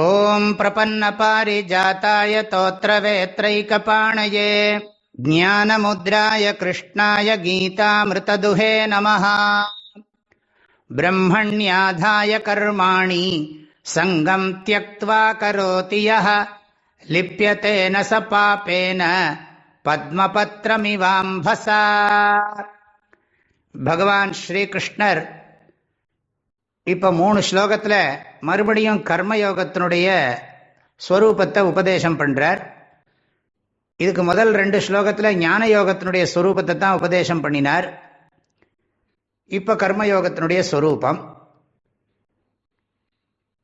ஓம் பிரபன்னபாரிஜாதாய தோத்ரவேத்ரைகபாணயே ஞானமுத்ராய கிருஷ்ணாய கீதாமிருததுஹே நமः. பிரம்மண்யாதாய கர்மாணி சங்கம் த்யக்த்வா கரோதி யஹ லிப்யதேன ச பாபேன பத்மபத்ரமிவாம்பஸா. பகவான் ஸ்ரீகிருஷ்ணர் இப்போ 3 ஸ்லோகத்தில் மறுபடியும் கர்மயோகத்தினுடைய ஸ்வரூபத்தை உபதேசம் பண்ணுறார். இதுக்கு முதல் 2 ஸ்லோகத்தில் ஞான யோகத்தினுடைய ஸ்வரூபத்தை தான் உபதேசம் பண்ணினார். இப்போ கர்மயோகத்தினுடைய ஸ்வரூபம்.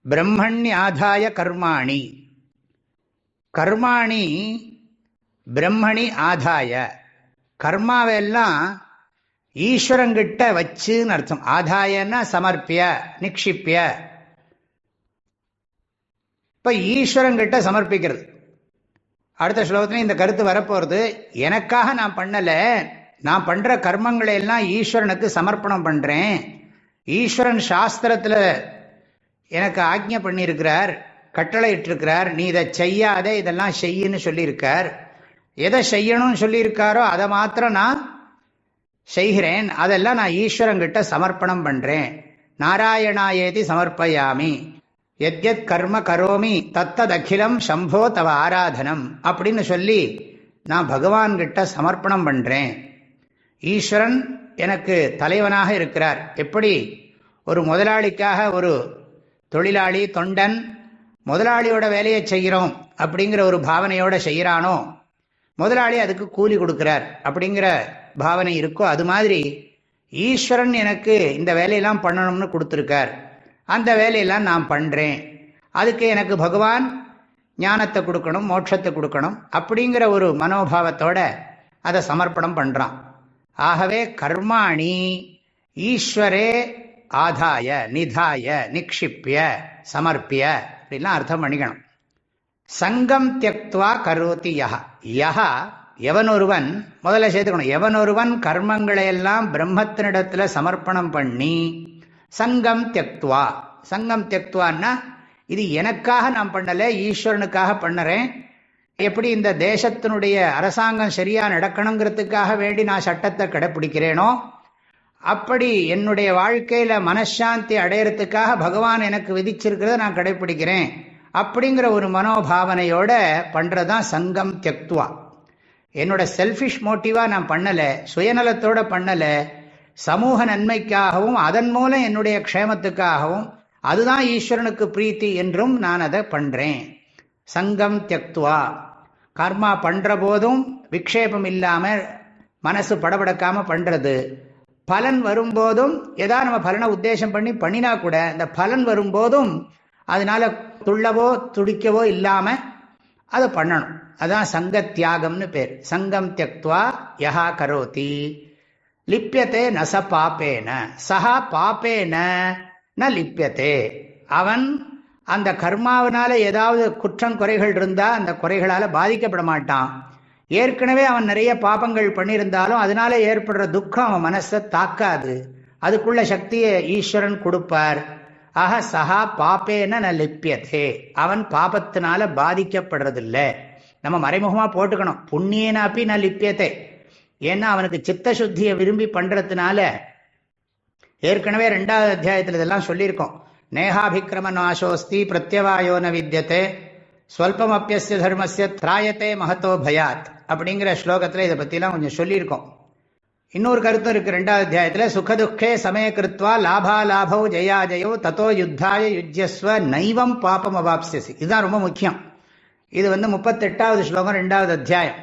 பிரம்மண்யாதாய கர்மாணி, கர்மாணி பிரம்மணி ஆதாய, கர்மாவெல்லாம் ஈஸ்வரங்கிட்ட வச்சுன்னு அர்த்தம். ஆதாயன்னா சமர்ப்பிய நிக்ஷிப்பிய. இப்ப ஈஸ்வரங்கிட்ட சமர்ப்பிக்கிறது. அடுத்த ஸ்லோகத்துல இந்த கருத்து வரப்போறது. எனக்காக நான் பண்ணல, நான் பண்ற கர்மங்களை எல்லாம் ஈஸ்வரனுக்கு சமர்ப்பணம் பண்றேன். ஈஸ்வரன் சாஸ்திரத்துல எனக்கு ஆக்ஞை பண்ணியிருக்கிறார், கட்டளை இட்டிருக்கிறார். நீ இதை செய்யாத, இதெல்லாம் செய்யுன்னு சொல்லியிருக்கார். எதை செய்யணும்னு சொல்லியிருக்காரோ அதை மாத்திரம் நான் செய்கிறேன். அதெல்லாம் நான் ஈஸ்வரங்கிட்ட சமர்ப்பணம் பண்றேன். நாராயணாயேதி சமர்ப்பயாமி, எத்யத் கர்ம கரோமி தத்தத் அகிலம் சம்போ தவ ஆராதனம் அப்படின்னு சொல்லி நான் பகவான்கிட்ட சமர்ப்பணம் பண்றேன். ஈஸ்வரன் எனக்கு தலைவனாக இருக்கிறார். எப்படி ஒரு முதலாளிக்காக ஒரு தொழிலாளி தொண்டன் முதலாளியோட வேலையை செய்கிறோம் அப்படிங்கிற ஒரு பாவனையோட செய்கிறானோ, முதலாளி அதுக்கு கூலி கொடுக்கிறார் அப்படிங்கிற பாவனை இருக்கோ, அது மாதிரி ஈஸ்வரன் எனக்கு இந்த வேலையெல்லாம் பண்ணணும்னு கொடுத்துருக்கார். அந்த வேலையெல்லாம் நான் பண்றேன். அதுக்கு எனக்கு பகவான் ஞானத்தை கொடுக்கணும், மோட்சத்தை கொடுக்கணும் அப்படிங்கிற ஒரு மனோபாவத்தோட அதை சமர்ப்பணம் பண்றான். ஆகவே கர்மாணி ஈஸ்வரே ஆதாய நிதாய நிக்ஷிப்பிய சமர்ப்பிய அப்படின்லாம் அர்த்தம் பண்ணிக்கணும். சங்கம் தியக்த்வா கரோதி யஹ, யஹ எவனொருவன், முதல்ல சேர்த்துக்கணும், எவனொருவன் கர்மங்களை எல்லாம் பிரம்மத்தினிடத்துல சமர்ப்பணம் பண்ணி சங்கம் தியக்த்வா. சங்கம் தியக்த்வான்னா இது எனக்காக நான் பண்ணல, ஈஸ்வரனுக்காக பண்ணுறேன். எப்படி இந்த தேசத்தினுடைய அரசாங்கம் சரியா நடக்கணுங்கிறதுக்காக வேண்டி நான் சட்டத்தை கடைப்பிடிக்கிறேனோ, அப்படி என்னுடைய வாழ்க்கையில மனசாந்தி அடையறதுக்காக பகவான் எனக்கு விதிச்சிருக்கிறத நான் கடைப்பிடிக்கிறேன் அப்படிங்கிற ஒரு மனோபாவனையோட பண்றதுதான் சங்கம் தியக்த்வா. என்னோட செல்ஃபிஷ் மோட்டிவா நான் பண்ணல, சுயநலத்தோட பண்ணல, சமூக நன்மைக்காகவும் அதன் மூலம் என்னுடைய க்ஷேமத்துக்காகவும், அதுதான் ஈஸ்வரனுக்கு பிரீத்தி என்றும் நான் அதை பண்றேன். சங்கம் தியக்த்வா. கர்மா பண்ற போதும் விக்ஷேபம் இல்லாம மனசு படபடக்காம பண்றது. பலன் வரும்போதும் ஏதாவது நம்ம பலனை உத்தேசம் பண்ணி பண்ணினா கூட இந்த பலன் வரும்போதும் அதனால துள்ளவோ துடிக்கவோ இல்லாம அதை பண்ணணும். அதான் சங்க தியாகம்னு பேர். சங்கம் தியக்த்வா யஹா கரோதி லிப்யத்தே நச பாப்பேன, சஹா பாப்பேன ந லிப்யத்தே. அவன் அந்த கர்மாவனால ஏதாவது குற்றம் குறைகள் இருந்தா அந்த குறைகளால பாதிக்கப்பட மாட்டான். ஏற்கனவே அவன் நிறைய பாபங்கள் பண்ணியிருந்தாலும் அதனால ஏற்படுற துக்கம் அவன் மனசை தாக்காது. அதுக்குள்ள சக்தியை ஈஸ்வரன் கொடுப்பார். ஆக சஹா பாப்பேன ந லிப்யத்தே, அவன் பாபத்தினால பாதிக்கப்படுறதில்லை. நம்ம மறைமுகமா போட்டுக்கணும், புண்ணியனாப்பி ந லிப்யத்தே. ஏன்னா அவனுக்கு சித்த சுத்தியை விரும்பி பண்றதுனால. ஏற்கனவே 2வது அத்தியாயத்தில் இதெல்லாம் சொல்லியிருக்கோம். நேஹாபிக்ரம நாசோஸ்தி பிரத்யவாயோ ந வித்யத்தே ஸ்வல்பம் அப்பியஸ்ய தர்மஸ்ய திராயத்தே மகத்தோ பயாத் அப்படிங்கிற ஸ்லோகத்தில் இதை பற்றிலாம் கொஞ்சம் சொல்லியிருக்கோம். இன்னொரு கருத்தும் இருக்கு 2வது அத்தியாயத்தில். சுகதுக்கே சமய கிருத்வா லாபாலாபோ ஜயாஜயோ தத்தோ யுத்தாய யுஜ்யஸ்வ நைவம் பாபம் அவாப்ஸ்யசி. இதுதான் ரொம்ப முக்கியம். இது 38வது ஸ்லோகம் 2வது அத்தியாயம்.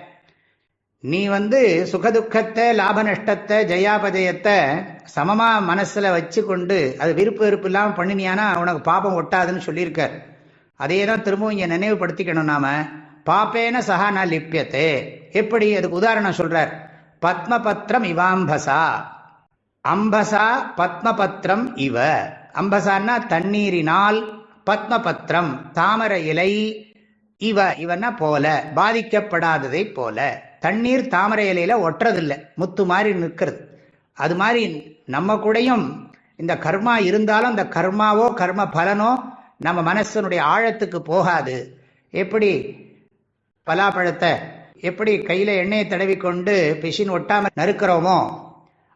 நீ சுகதுக்கத்தை லாப நஷ்டத்தை ஜெயாபஜயத்தை சமமா மனசுல வச்சு கொண்டு அது விருப்பு வெறுப்பு இல்லாமல் பண்ணினியானா உனக்கு பாபம் ஒட்டாதுன்னு சொல்லியிருக்கார். அதையே தான் திரும்பவும் இங்க நினைவுபடுத்திக்கணும். நாம பாப்பேன சஹா ந லிப்யத்தே. எப்படி? அதுக்கு உதாரணம் சொல்றார். பத்மபத்ரம் இவாம்பசா. அம்பசா பத்மபத்ரம் இவ. அம்பசான்னா தண்ணீரினால், பத்மபத்ரம் தாமரை இலை, இவ இவன்னா போல, பாதிக்கப்படாததை போல. தண்ணீர் தாமரை இலையில ஒட்டுறதில்லை, முத்து மாதிரி நிற்கிறது. அது மாதிரி நம்ம கூடயும் இந்த கர்மா இருந்தாலும் அந்த கர்மாவோ கர்ம பலனோ நம்ம மனசனுடைய ஆழத்துக்கு போகாது. எப்படி பலாப்பழத்தை எப்படி கையில் எண்ணெயை தடவி கொண்டு பிசின் ஒட்டாமல் நறுக்கிறோமோ,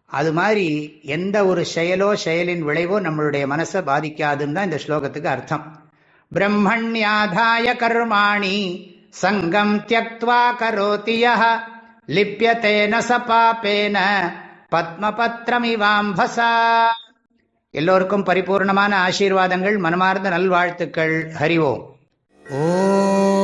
அது மாதிரி எந்த ஒரு செயலின் விளைவோ நம்மளுடைய மனசை பாதிக்காதுன்னு தான் இந்த ஸ்லோகத்துக்கு அர்த்தம். பிரம்மண்யாதாய கர்மாணி சங்கம் தியக்த்வா கரோதி யஹ லிப்யதேன ச பாபேன பத்மபத்ரமிவாம்பசா. எல்லோருக்கும் பரிபூர்ணமான ஆசீர்வாதங்கள், மனமார்ந்த நல்வாழ்த்துக்கள். ஹரி ஓம். ஓம்